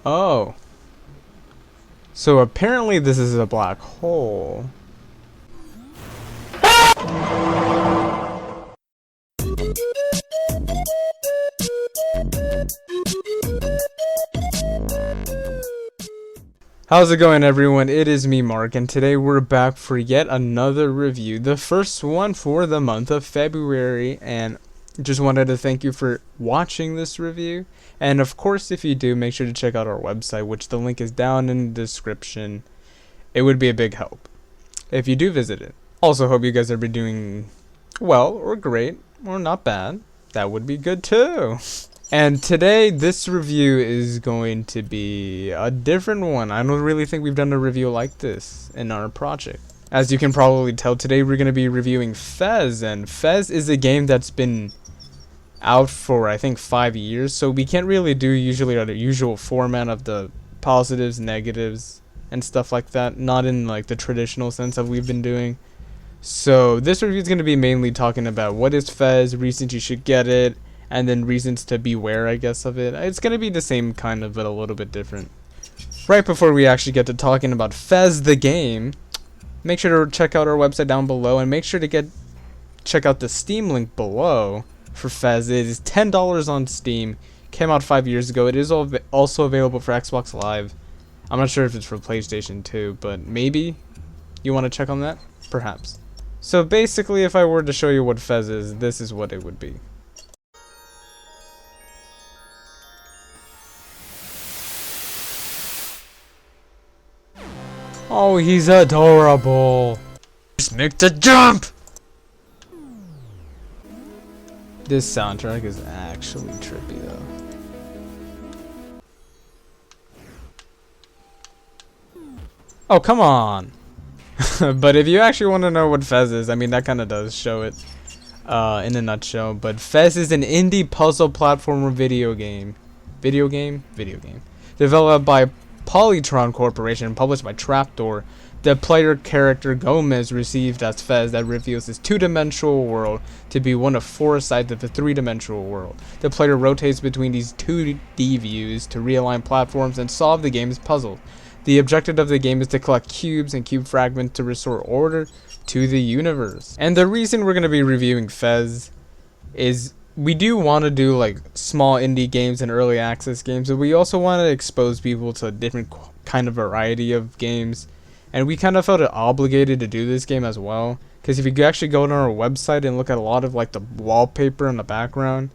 Oh. So apparently this is a black hole. How's it going, everyone? It is me, Mark, and today we're back for yet another review. The first one for the month of February, and just wanted to thank you for watching this review. And of course, if you do, make sure to check out our website, which the link is down in the description. It would be a big help if you do visit it. Also, hope you guys are doing well, or great, or not bad. That would be good too. And today, this review is going to be a different one. I don't really think we've done a review like this in our project. As you can probably tell, today we're going to be reviewing Fez, and Fez is a game that's been out for, I think, 5 years, so we can't really do usually the usual format of the positives, negatives, and stuff like that, not in like the traditional sense that we've been doing. So this review is going to be mainly talking about what is Fez, reasons you should get it, and then reasons to beware, I guess, of it. It's going to be the same kind of, but a little bit different. Right before we actually get to talking about Fez the game, make sure to check out our website down below, and make sure to check out the Steam link below for Fez. It is $10 on Steam. Came out 5 years ago. It is also available for Xbox Live. I'm not sure if it's for PlayStation 2, but maybe you want to check on that? Perhaps. So basically, if I were to show you what Fez is, this is what it would be. Oh, he's adorable. Just make the jump! This soundtrack is actually trippy though. Oh, come on. But if you actually want to know what Fez is, I mean, that kind of does show it in a nutshell. But Fez is an indie puzzle platformer video game. Video game? Video game. Developed by Polytron Corporation and published by Trapdoor. The player character Gomez received as Fez that reveals his two-dimensional world to be one of 4 sides of the three-dimensional world. The player rotates between these 2D views to realign platforms and solve the game's puzzle. The objective of the game is to collect cubes and cube fragments to restore order to the universe. And the reason we're going to be reviewing Fez is we do want to do like small indie games and early access games, but we also want to expose people to a different kind of variety of games. And we kind of felt obligated to do this game as well, because if you actually go to our website and look at a lot of like the wallpaper in the background,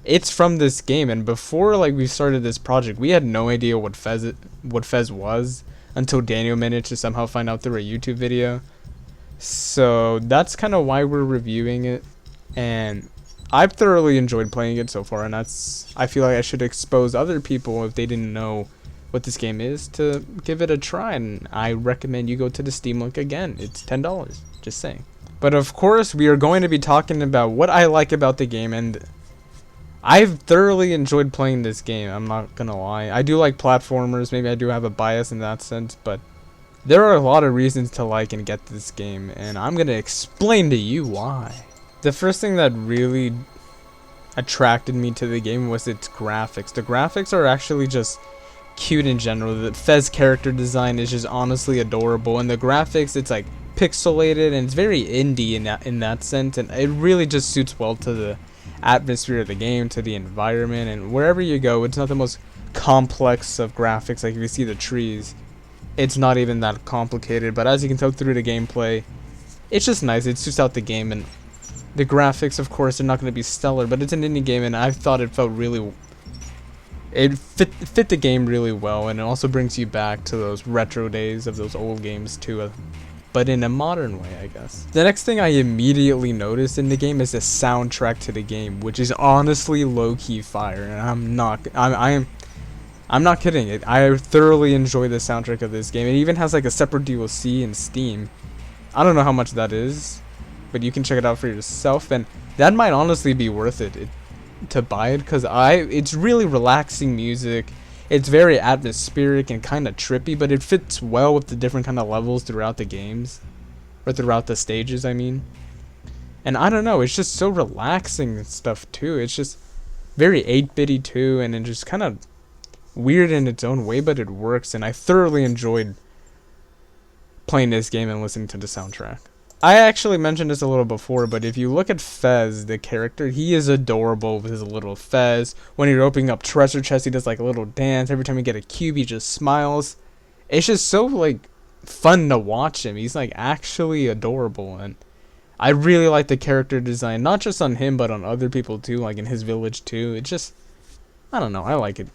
it's from this game. And before like we started this project, we had no idea what Fez was until Daniel managed to somehow find out through a YouTube video. So that's kind of why we're reviewing it, and I've thoroughly enjoyed playing it so far, and I feel like I should expose other people if they didn't know what this game is to give it a try, and I recommend you go to the Steam link again. It's $10, just saying. But of course, we are going to be talking about what I like about the game, and I've thoroughly enjoyed playing this game, I'm not gonna lie. I do like platformers, maybe I do have a bias in that sense, but there are a lot of reasons to like and get this game, and I'm gonna explain to you why. The first thing that really attracted me to the game was its graphics. The graphics are actually just cute in general. The Fez character design is just honestly adorable, and the graphics, it's like pixelated and it's very indie in that sense, and it really just suits well to the atmosphere of the game, to the environment, and wherever you go, it's not the most complex of graphics. Like if you see the trees, it's not even that complicated, but as you can tell through the gameplay, it's just nice. It suits out the game, and the graphics, of course, are not going to be stellar, but it's an indie game, and I thought it felt really, it fit the game really well, and it also brings you back to those retro days of those old games too, but in a modern way, I guess. The next thing I immediately noticed in the game is the soundtrack to the game, which is honestly low-key fire, and I'm not kidding. I thoroughly enjoy the soundtrack of this game. It even has like a separate DLC in Steam. I don't know how much that is, but you can check it out for yourself, and that might honestly be worth it to buy it, because it's really relaxing music. It's very atmospheric and kind of trippy, but it fits well with the different kind of levels throughout the games, or throughout the stages, I mean. And I don't know, it's just so relaxing and stuff too. It's just very 8-bitty too, and it just kind of weird in its own way, but it works, and I thoroughly enjoyed playing this game and listening to the soundtrack. I actually mentioned this a little before, but if you look at Fez, the character, he is adorable with his little Fez. When you're opening up treasure chests, he does like a little dance. Every time you get a cube, he just smiles. It's just so like fun to watch him. He's like actually adorable, and I really like the character design, not just on him, but on other people too, like in his village too. It just, I don't know, I like it.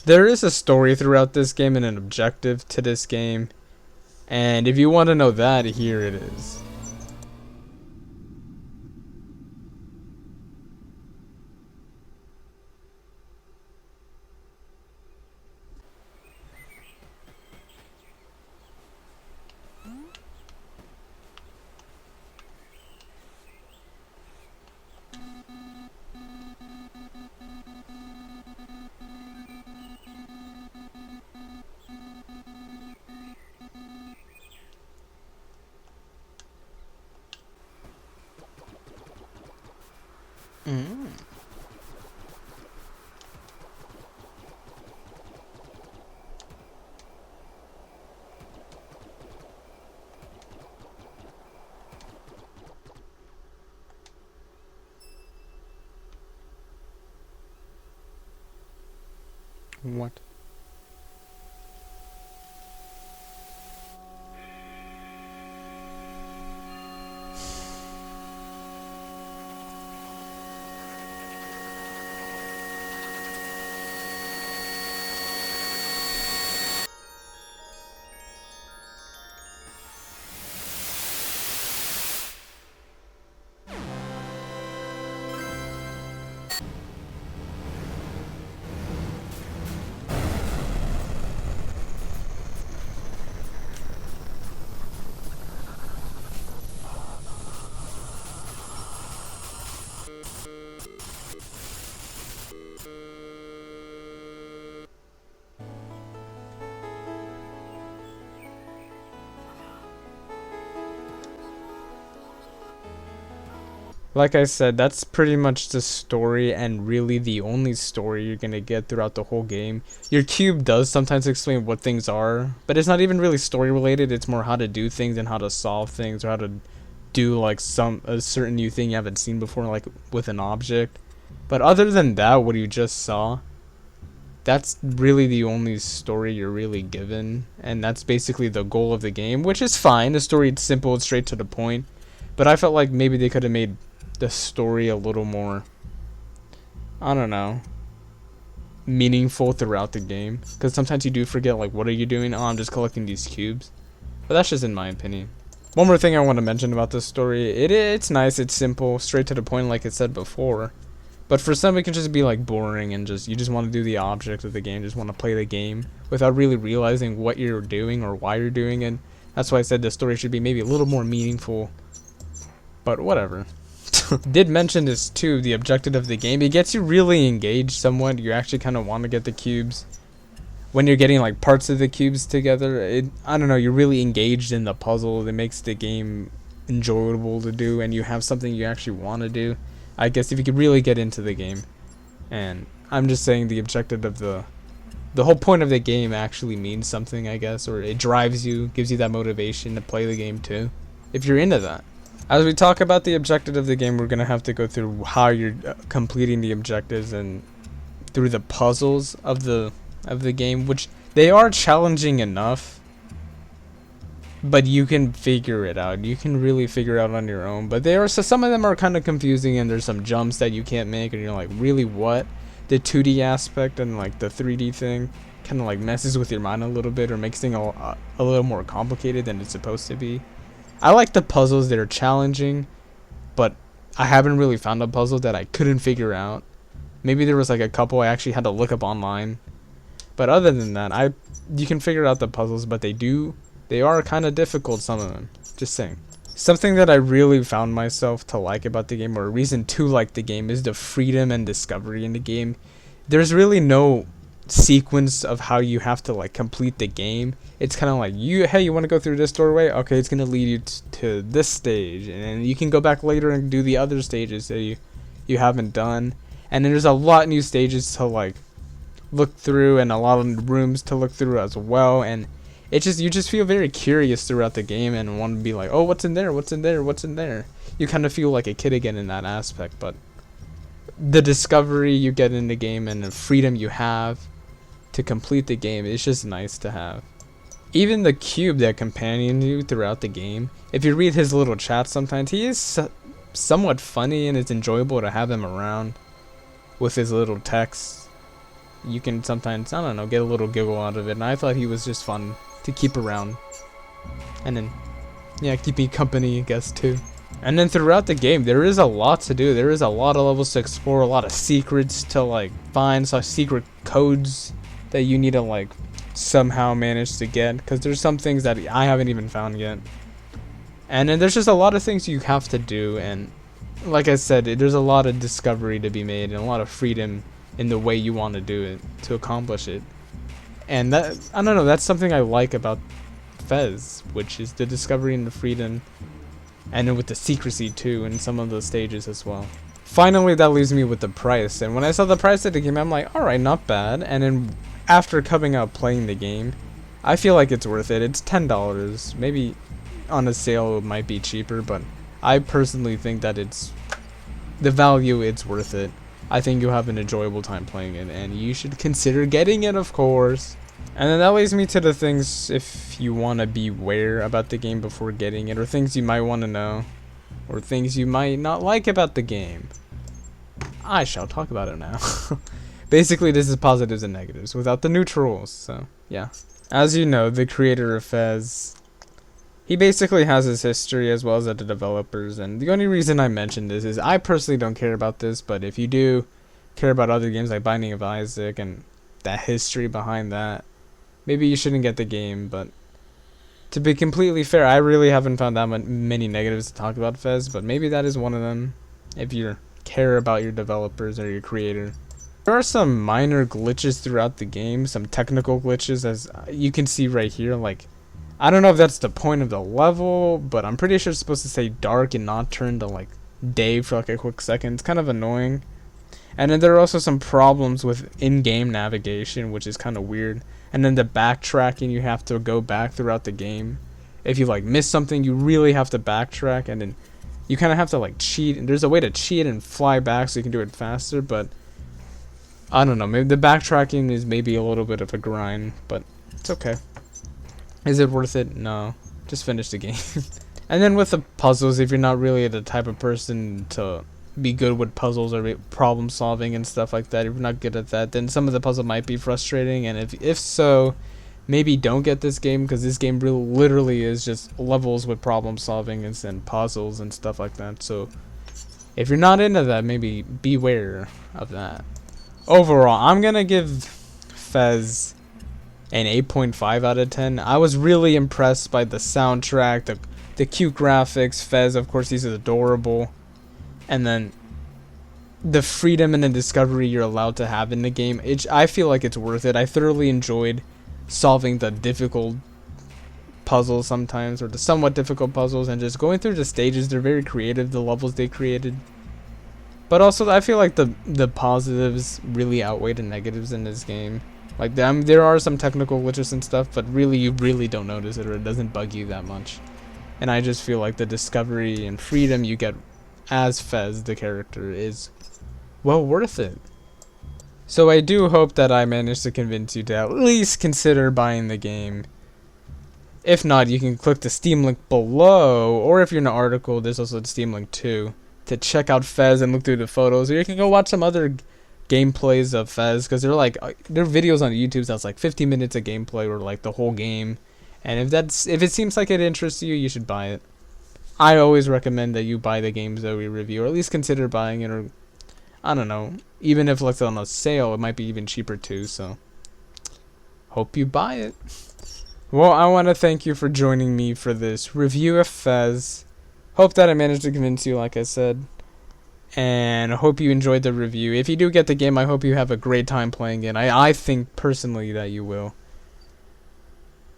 There is a story throughout this game and an objective to this game. And if you want to know that, here it is. What? Like I said, that's pretty much the story, and really the only story you're gonna get throughout the whole game. Your cube does sometimes explain what things are, but it's not even really story related. It's more how to do things and how to solve things, or how to do like a certain new thing you haven't seen before, like with an object. But other than that, what you just saw, that's really the only story you're really given, and that's basically the goal of the game, which is fine. The story is simple, it's straight to the point, but I felt like maybe they could have made the story a little more, I don't know, meaningful throughout the game, because sometimes you do forget, like, what are you doing? Oh, I'm just collecting these cubes. But that's just in my opinion. One more thing I want to mention about this story, it's nice, it's simple, straight to the point, like I said before, but for some it can just be like boring, and you just want to do the object of the game, just want to play the game without really realizing what you're doing or why you're doing it. That's why I said the story should be maybe a little more meaningful, but whatever. Did mention this too, the objective of the game. It gets you really engaged somewhat. You actually kind of want to get the cubes. When you're getting like parts of the cubes together, I don't know, you're really engaged in the puzzle. It makes the game enjoyable to do, and you have something you actually want to do, I guess, if you could really get into the game. And I'm just saying the objective of the whole point of the game actually means something, I guess, or it drives you, gives you that motivation to play the game too, if you're into that. As we talk about the objective of the game, we're going to have to go through how you're completing the objectives and through the puzzles of the game, which they are challenging enough, but you can figure it out. You can really figure it out on your own, but so some of them are kind of confusing, and there's some jumps that you can't make, and you're like, really, what? The 2D aspect and like the 3D thing kind of like messes with your mind a little bit, or makes things a little more complicated than it's supposed to be. I like the puzzles that are challenging, but I haven't really found a puzzle that I couldn't figure out. Maybe there was like a couple I actually had to look up online. But other than that, you can figure out the puzzles, but they are kind of difficult, some of them. Just saying. Something that I really found myself to like about the game, or a reason to like the game, is the freedom and discovery in the game. There's really no sequence of how you have to like complete the game. It's kind of like, hey, you want to go through this doorway? Okay, it's gonna lead you to this stage, and then you can go back later and do the other stages that you haven't done. And then there's a lot of new stages to like look through and a lot of rooms to look through as well, and you just feel very curious throughout the game and want to be like, oh, what's in there, what's in there, what's in there. You kind of feel like a kid again in that aspect. But the discovery you get in the game and the freedom you have to complete the game is just nice to have. Even the cube that companions you throughout the game, if you read his little chat sometimes, he is somewhat funny and it's enjoyable to have him around with his little text. You can sometimes, I don't know, get a little giggle out of it, and I thought he was just fun to keep around. And then, yeah, keep me company, I guess, too. And then throughout the game, there is a lot to do. There is a lot of levels to explore, a lot of secrets to, like, find, some secret codes that you need to, like, somehow manage to get, because there's some things that I haven't even found yet. And then there's just a lot of things you have to do, and like I said, there's a lot of discovery to be made and a lot of freedom in the way you want to do it, to accomplish it. And that, I don't know, that's something I like about Fez, which is the discovery and the freedom, and then with the secrecy too in some of the stages as well. Finally, that leaves me with the price, and when I saw the price of the game, I'm like, alright, not bad. And then after coming out playing the game, I feel like it's worth it. It's $10. Maybe on a sale it might be cheaper, but I personally think that it's the value, it's worth it. I think you'll have an enjoyable time playing it, and you should consider getting it, of course. And then that leads me to the things if you want to beware about the game before getting it, or things you might want to know, or things you might not like about the game. I shall talk about it now. Basically, this is positives and negatives without the neutrals, so yeah. As you know, the creator of Fez, he basically has his history as well as the developers, and the only reason I mention this is I personally don't care about this, but if you do care about other games like Binding of Isaac and that history behind that, maybe you shouldn't get the game. But to be completely fair, I really haven't found that many negatives to talk about Fez, but maybe that is one of them if you care about your developers or your creator. There are some minor glitches throughout the game, some technical glitches, as you can see right here. Like, I don't know if that's the point of the level, but I'm pretty sure it's supposed to say dark and not turn to like day for like a quick second. It's kind of annoying. And then there are also some problems with in-game navigation, which is kind of weird. And then the backtracking, you have to go back throughout the game. If you like miss something, you really have to backtrack, and then you kind of have to like cheat. And there's a way to cheat and fly back so you can do it faster, but I don't know, maybe the backtracking is maybe a little bit of a grind, but it's okay. Is it worth it? No. Just finish the game. And then with the puzzles, if you're not really the type of person to be good with puzzles or problem solving and stuff like that, if you're not good at that, then some of the puzzle might be frustrating, and if so, maybe don't get this game, because this game really literally is just levels with problem solving and puzzles and stuff like that. So if you're not into that, maybe beware of that. Overall, I'm gonna give Fez an 8.5 out of 10. I was really impressed by the soundtrack, the cute graphics. Fez, of course, he's adorable. And then the freedom and the discovery you're allowed to have in the game. I feel like it's worth it. I thoroughly enjoyed solving the difficult puzzles sometimes, or the somewhat difficult puzzles, and just going through the stages. They're very creative, the levels they created. But also, I feel like the positives really outweigh the negatives in this game. Like, there are some technical glitches and stuff, but really, you really don't notice it, or it doesn't bug you that much. And I just feel like the discovery and freedom you get as Fez, the character, is well worth it. So I do hope that I managed to convince you to at least consider buying the game. If not, you can click the Steam link below, or if you're in the article, there's also the Steam link too, to check out Fez and look through the photos, or you can go watch some other gameplays of Fez, because they're videos on YouTube that's like 50 minutes of gameplay, or like the whole game. And if it seems like it interests you, you should buy it. I always recommend that you buy the games that we review, or at least consider buying it, or I don't know, even if it's on a sale, it might be even cheaper too. So hope you buy it. Well, I want to thank you for joining me for this review of Fez. Hope that I managed to convince you, like I said. And I hope you enjoyed the review. If you do get the game, I hope you have a great time playing it. I think personally that you will.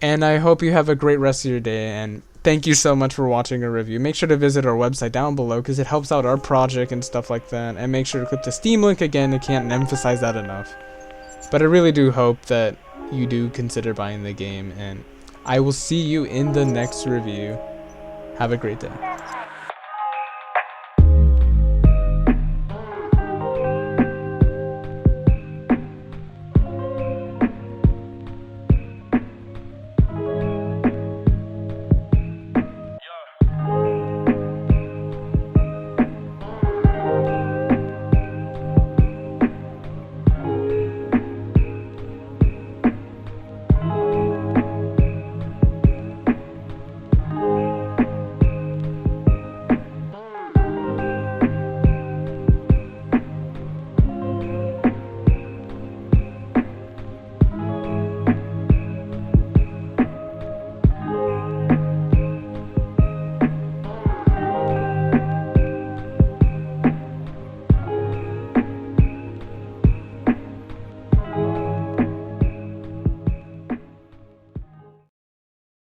And I hope you have a great rest of your day. And thank you so much for watching our review. Make sure to visit our website down below, because it helps out our project and stuff like that. And make sure to click the Steam link again. I can't emphasize that enough. But I really do hope that you do consider buying the game, and I will see you in the next review. Have a great day.